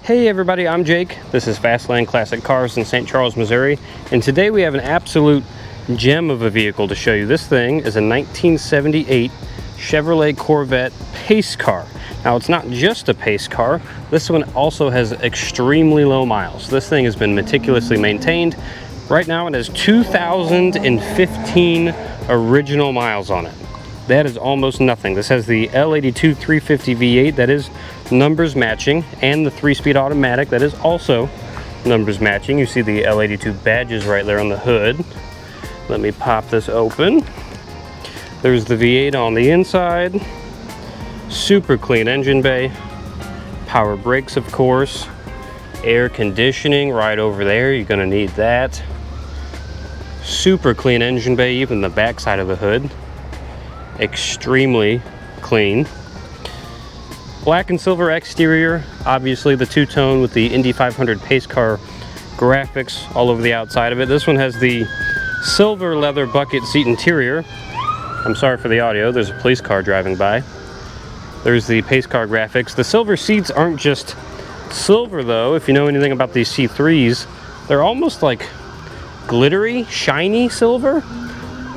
Hey everybody, I'm Jake. This is Fastland Classic Cars in St. Charles, Missouri, and today we have an absolute gem of a vehicle to show you. This thing is a 1978 Chevrolet Corvette Pace Car. Now it's not just a pace car, this one also has extremely low miles. This thing has been meticulously maintained. Right now it has 2,015 original miles on it. That is almost nothing. This has the L82 350 V8 that is numbers matching, and the 3-speed automatic that is also numbers matching. You see the L82 badges right there on the hood. Let me pop this open. There's the V8 on the inside. Super clean engine bay. Power brakes, of course. Air conditioning right over there. You're gonna need that. Super clean engine bay, even the back side of the hood. Extremely clean. Black and silver exterior, obviously the two-tone with the Indy 500 pace car graphics all over the outside of it. This one has the silver leather bucket seat interior. I'm sorry for the audio, there's a police car driving by. There's the pace car graphics. The silver seats aren't just silver though. If you know anything about these C3s, they're almost like glittery, shiny silver.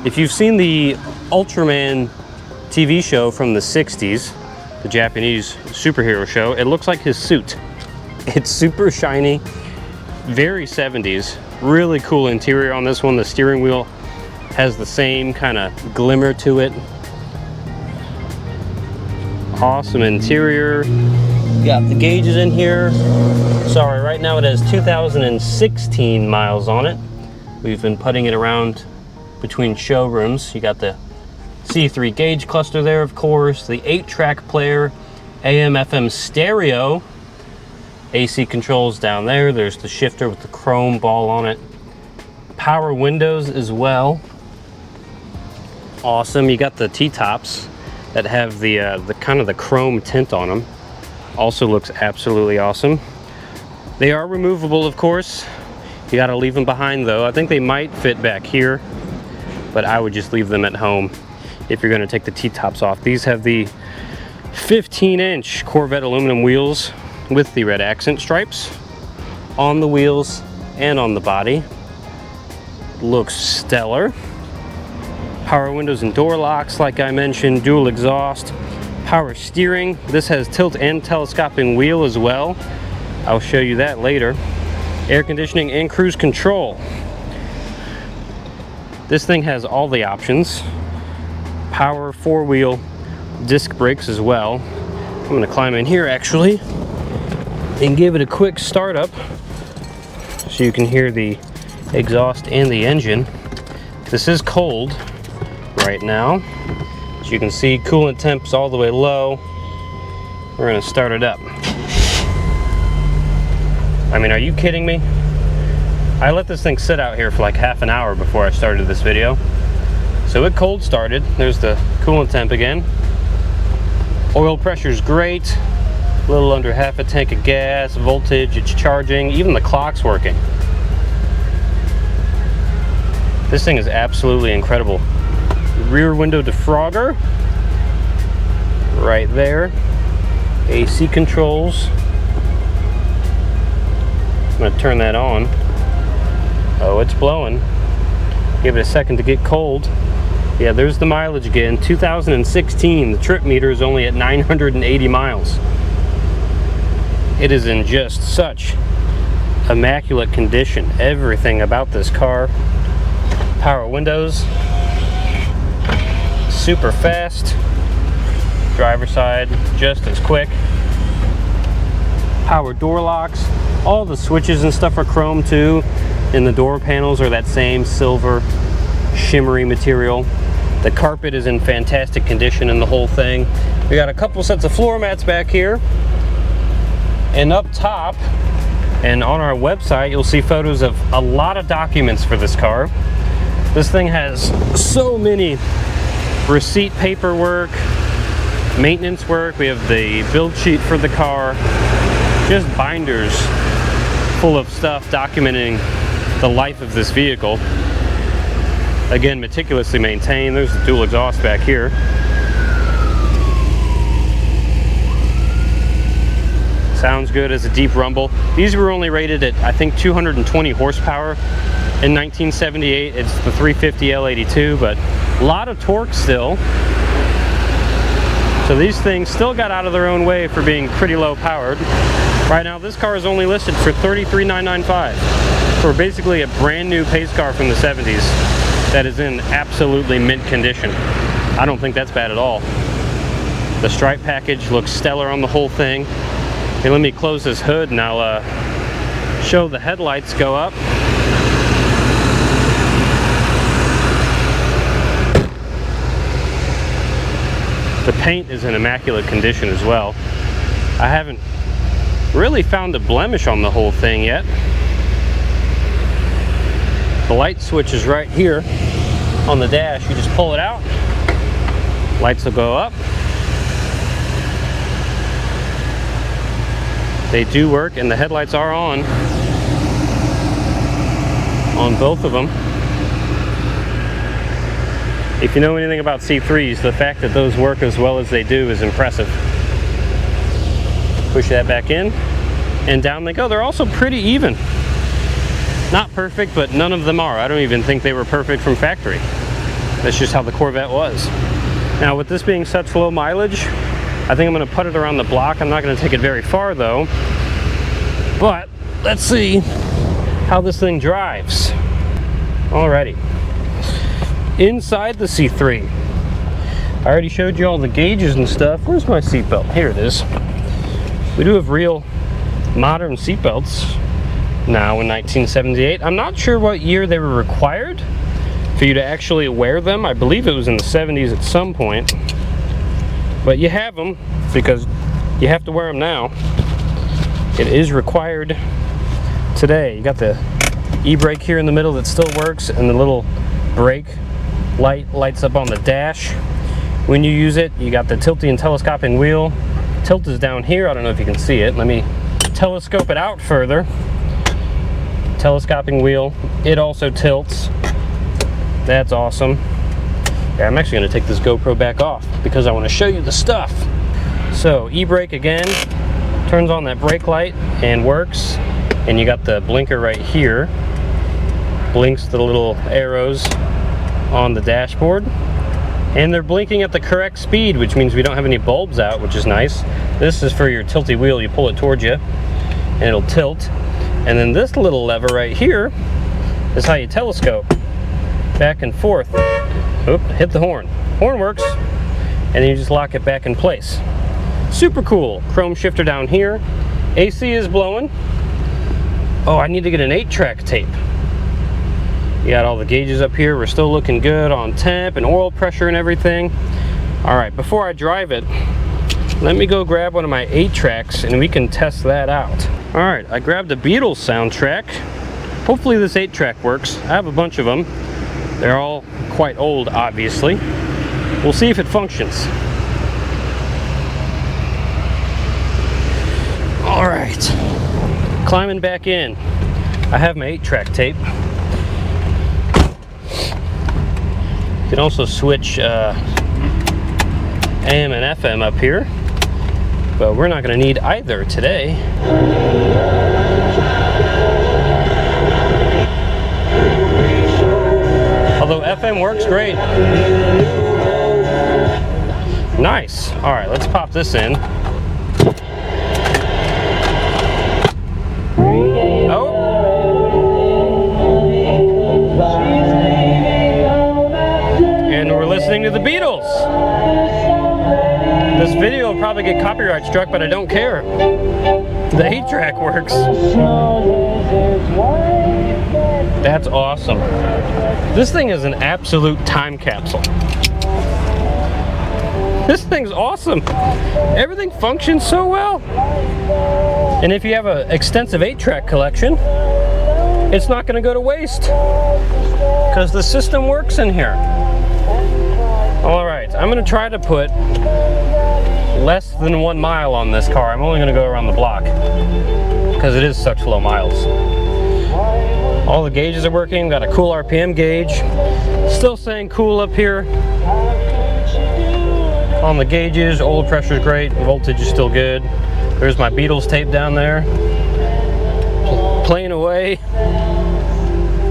If you've seen the Ultraman TV show from the 60s, the Japanese superhero show, it looks like his suit. It's super shiny, very 70s. Really cool interior on this one. The steering wheel has the same kind of glimmer to it. Awesome interior. Got the gauges in here. Sorry, right now it has 2,016 miles on it. We've been putting it around between showrooms. You got the C3 gauge cluster there, of course, the 8-track player, AM FM stereo, AC controls down there. There's the shifter with the chrome ball on it. Power windows as well. Awesome. You got the T-tops that have the kind of the chrome tint on them. Also looks absolutely awesome. They are removable, of course. You got to leave them behind though. I think they might fit back here, but I would just leave them at home if you're going to take the T-tops off. These have the 15-inch Corvette aluminum wheels with the red accent stripes on the wheels and on the body. Looks stellar. Power windows and door locks, like I mentioned, dual exhaust, power steering. This has tilt and telescoping wheel as well. I'll show you that later. Air conditioning and cruise control. This thing has all the options. Power 4-wheel disc brakes as well. I'm going to climb in here actually and give it a quick start up so you can hear the exhaust and the engine. This is cold right now. As you can see, coolant temps all the way low. We're going to start it up. I mean, are you kidding me? I let this thing sit out here for like half an hour before I started this video. So it cold started. There's the coolant temp again. Oil pressure's great. A little under half a tank of gas. Voltage, it's charging. Even the clock's working. This thing is absolutely incredible. Rear window defrogger. Right there. AC controls. I'm going to turn that on. Oh, it's blowing. Give it a second to get cold. Yeah, there's the mileage again. 2016. The trip meter is only at 980 miles. It is in just such immaculate condition. Everything about this car. Power windows. Super fast. Driver's side just as quick. Power door locks. All the switches and stuff are chrome too. And the door panels are that same silver shimmery material. The carpet is in fantastic condition in the whole thing. We got a couple sets of floor mats back here. And up top, and on our website, you'll see photos of a lot of documents for this car. This thing has so many receipt paperwork, maintenance work. We have the build sheet for the car. Just binders full of stuff documenting the life of this vehicle. Again, meticulously maintained. There's the dual exhaust back here. Sounds good as a deep rumble. These were only rated at, I think, 220 horsepower in 1978. It's the 350 L82, but a lot of torque still. So these things still got out of their own way for being pretty low powered. Right now this car is only listed for $33,995 for basically a brand new pace car from the 70s that is in absolutely mint condition. I don't think that's bad at all. The stripe package looks stellar on the whole thing. Okay, let me close this hood and I'll show the headlights go up. The paint is in immaculate condition as well. I haven't really found a blemish on the whole thing yet. The light switch is right here on the dash. You just pull it out, lights will go up. They do work, and the headlights are on both of them. If you know anything about C3s, the fact that those work as well as they do is impressive. Push that back in, and down they go. They're also pretty even. Not perfect, but none of them are. I don't even think they were perfect from factory. That's just how the Corvette was. Now, with this being such low mileage, I think I'm going to put it around the block. I'm not going to take it very far though. But let's see how this thing drives. Alrighty. Inside the C3, I already showed you all the gauges and stuff. Where's my seatbelt? Here it is. We do have real modern seatbelts now in 1978. I'm not sure what year they were required for you to actually wear them. I believe it was in the 70s at some point. But you have them because you have to wear them now. It is required today. You got the e-brake here in the middle that still works, and the little brake light lights up on the dash when you use it. You got the tilting and telescoping wheel. Tilt is down here. I don't know if you can see it. Let me telescope it out further. Telescoping wheel. It also tilts. That's awesome. Yeah, I'm actually going to take this GoPro back off because I want to show you the stuff. So e-brake again, turns on that brake light and works, and you got the blinker right here, blinks the little arrows on the dashboard, and they're blinking at the correct speed, which means we don't have any bulbs out, which is nice. This is for your tilty wheel. You pull it towards you and it'll tilt, and then this little lever right here is how you telescope back and forth. Oop, hit the horn. Horn works, and then you just lock it back in place. Super cool. Chrome shifter down here. AC is blowing. Oh, I need to get an 8-track tape. You got all the gauges up here. We're still looking good on temp and oil pressure and everything. All right, before I drive it, let me go grab one of my 8-tracks and we can test that out. All right, I grabbed a Beatles soundtrack. Hopefully this 8-track works. I have a bunch of them. They're all quite old, obviously. We'll see if it functions. All right, climbing back in. I have my 8-track tape. You can also switch AM and FM up here, but we're not going to need either today. Although FM works great. Nice. All right, let's pop this in. Oh. And we're listening to the Beatles. This video will probably get copyright struck, but I don't care. The 8-track works. That's awesome. This thing is an absolute time capsule. This thing's awesome. Everything functions so well. And if you have an extensive 8-track collection, it's not going to go to waste because the system works in here. All right, I'm going to try to put less than 1 mile on this car. I'm only going to go around the block because it is such low miles. All the gauges are working. Got a cool RPM gauge. Still saying cool up here on the gauges. Oil pressure is great. Voltage is still good. There's my Beatles tape down there, playing away.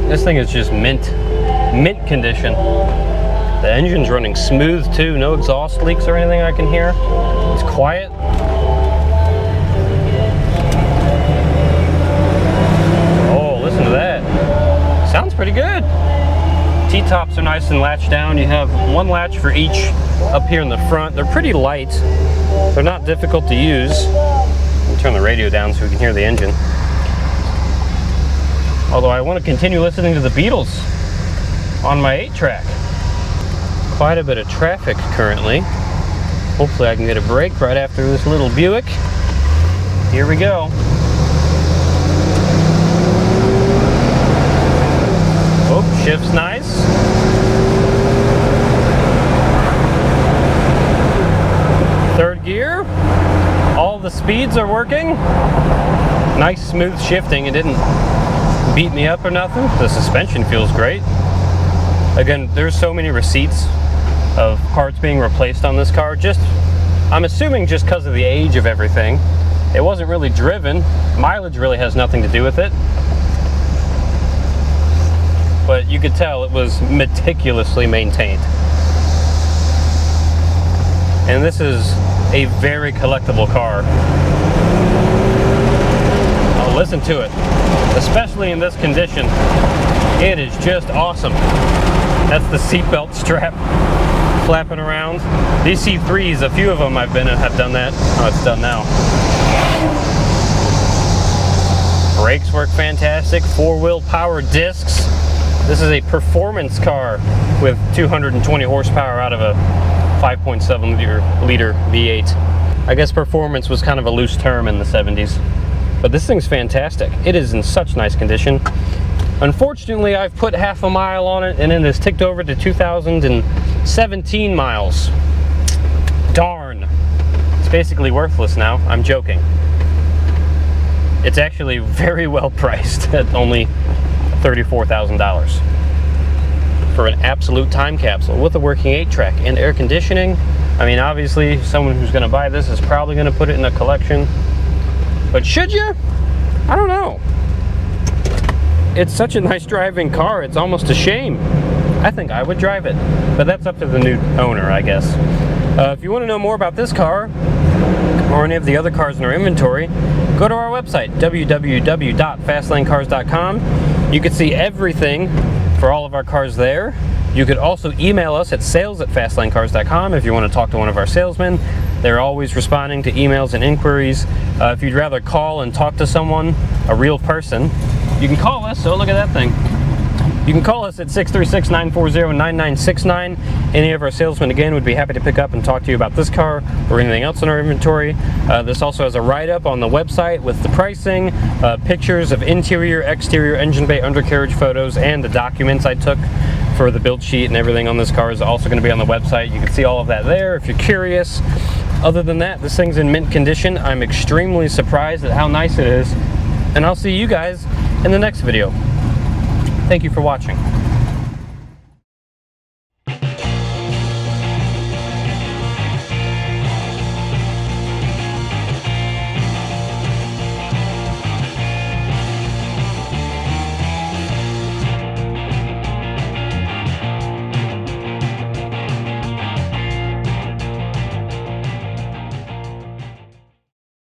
This thing is just mint condition. The engine's running smooth too, no exhaust leaks or anything I can hear. It's quiet. Oh, listen to that. Sounds pretty good. T-tops are nice and latched down. You have one latch for each up here in the front. They're pretty light. They're not difficult to use. Let me turn the radio down so we can hear the engine. Although I want to continue listening to the Beatles on my 8-track. Quite a bit of traffic currently. Hopefully I can get a break right after this little Buick. Here we go. Oh, shift's nice. Third gear. All the speeds are working. Nice smooth shifting. It didn't beat me up or nothing. The suspension feels great. Again, there's so many receipts of parts being replaced on this car. I'm assuming just because of the age of everything. It wasn't really driven. Mileage really has nothing to do with it. But you could tell it was meticulously maintained. And this is a very collectible car. Oh, listen to it. Especially in this condition. It is just awesome. That's the seatbelt strap flapping around. These C3s, a few of them have done that. Oh, it's done now. Brakes work fantastic. 4-wheel power discs. This is a performance car with 220 horsepower out of a 5.7 liter V8. I guess performance was kind of a loose term in the 70s. But this thing's fantastic. It is in such nice condition. Unfortunately, I've put half a mile on it and it has ticked over to 2,017 miles. Darn. It's basically worthless now. I'm joking. It's actually very well priced at only $34,000 for an absolute time capsule with a working 8-track and air conditioning. I mean, obviously, someone who's going to buy this is probably going to put it in a collection. But should you? I don't know. It's such a nice driving car, it's almost a shame. I think I would drive it, but that's up to the new owner, I guess. If you want to know more about this car, or any of the other cars in our inventory, go to our website, www.fastlanecars.com. You can see everything for all of our cars there. You could also email us at sales@fastlanecars.com if you want to talk to one of our salesmen. They're always responding to emails and inquiries. If you'd rather call and talk to someone, a real person, you can call us. Oh, look at that thing. You can call us at 636-940-9969. Any of our salesmen, again, would be happy to pick up and talk to you about this car or anything else in our inventory. This also has a write-up on the website with the pricing, pictures of interior, exterior, engine bay, undercarriage photos, and the documents I took for the build sheet and everything on this car is also going to be on the website. You can see all of that there if you're curious. Other than that, this thing's in mint condition. I'm extremely surprised at how nice it is. And I'll see you guys in the next video. Thank you for watching.